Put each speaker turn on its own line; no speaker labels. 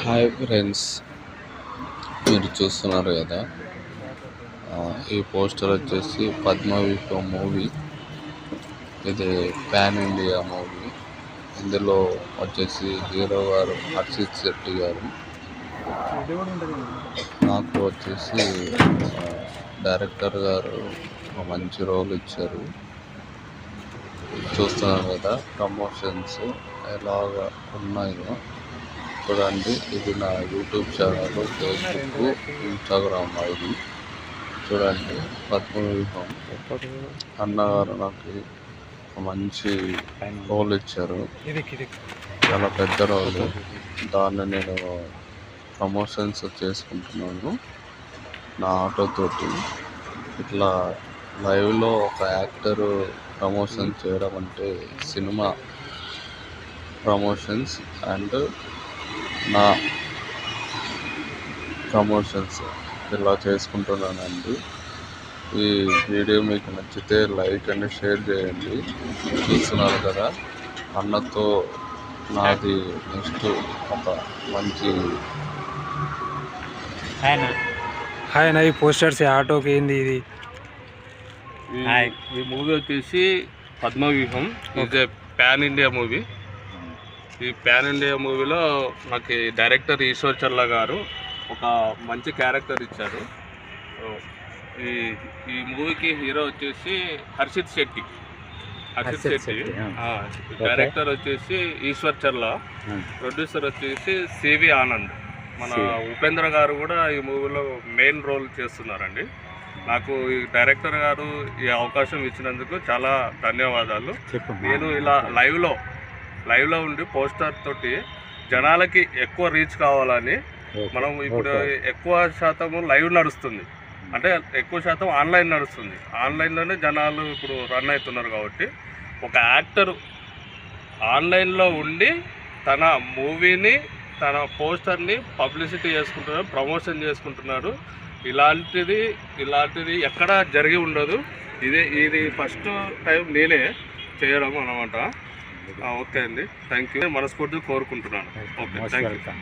Hi friends, మీరు చూస్తున్నారు కదా. ఈ పోస్టర్ వచ్చేసి పద్మవిభం మూవీ. ఇది పాన్ ఇండియా మూవీ. ఇందులో వచ్చేసి హీరో గారు హర్షిత్ శెట్టి గారు. నాకు వచ్చేసి డైరెక్టర్ గారు ఒక మంచి రోల్ ఇచ్చారు. చూస్తున్నారు కదా ప్రమోషన్స్ ఎలాగా ఉన్నాయో చూడండి. ఇది నా YouTube channel, Facebook, Instagram ID. చూడండి, పద్మవిభం అన్నగారు నాకు ఒక మంచి రోల్ ఇచ్చారు. చాలా పెద్ద రోల్. దాన్ని నేను ప్రమోషన్స్ చేసుకుంటున్నాను నా ఆటోతోటి. ఇట్లా లైవ్లో ఒక యాక్టరు ప్రమోషన్ చేయడం అంటే సినిమా ప్రమోషన్స్ అండ్ నా ప్రమోషన్స్ ఇలా చేసుకుంటున్నానండి. ఈ వీడియో మీకు నచ్చితే లైక్ అండ్ షేర్ చేయండి. చూస్తున్నారు కదా, అన్నతో నాది నెక్స్ట్ ఒక మంచి
హాయ్ అన్న. ఈ పోస్టర్స్ ఆటోకి ఏంది ఇది?
ఈ మూవీ వచ్చేసి పద్మవ్యూహం. ఇది పాన్ ఇండియా మూవీ. ఈ పాన్ ఇండియా మూవీలో నాకు డైరెక్టర్ ఈశ్వర్ చల్లా గారు ఒక మంచి క్యారెక్టర్ ఇచ్చారు. ఈ మూవీకి హీరో వచ్చేసి హర్షిత్ శెట్టి. డైరెక్టర్ వచ్చేసి ఈశ్వర్ చల్లా, ప్రొడ్యూసర్ వచ్చేసి సివి ఆనంద్. మన ఉపేంద్ర గారు కూడా ఈ మూవీలో మెయిన్ రోల్ చేస్తున్నారండి. నాకు ఈ డైరెక్టర్ గారు ఈ అవకాశం ఇచ్చినందుకు చాలా ధన్యవాదాలు. నేను ఇలా లైవ్లో ఉండి పోస్టర్ తోటి జనాలకి ఎక్కువ రీచ్ కావాలని, మనం ఇప్పుడు ఎక్కువ శాతం లైవ్ నడుస్తుంది, అంటే ఎక్కువ శాతం ఆన్లైన్ నడుస్తుంది. ఆన్లైన్లోనే జనాలు ఇప్పుడు రన్ అవుతున్నారు. కాబట్టి ఒక యాక్టర్ ఆన్లైన్లో ఉండి తన మూవీని, తన పోస్టర్ని పబ్లిసిటీ చేసుకుంటున్నారు, ప్రమోషన్ చేసుకుంటున్నారు. ఇలాంటిది ఎక్కడ జరిగి ఉండదు. ఇది ఫస్ట్ టైం నేనే చేయడం అన్నమాట. ఓకే అండి, థ్యాంక్ యూ. మనస్ఫూర్తిగా కోరుకుంటున్నాను. Okay, thank you.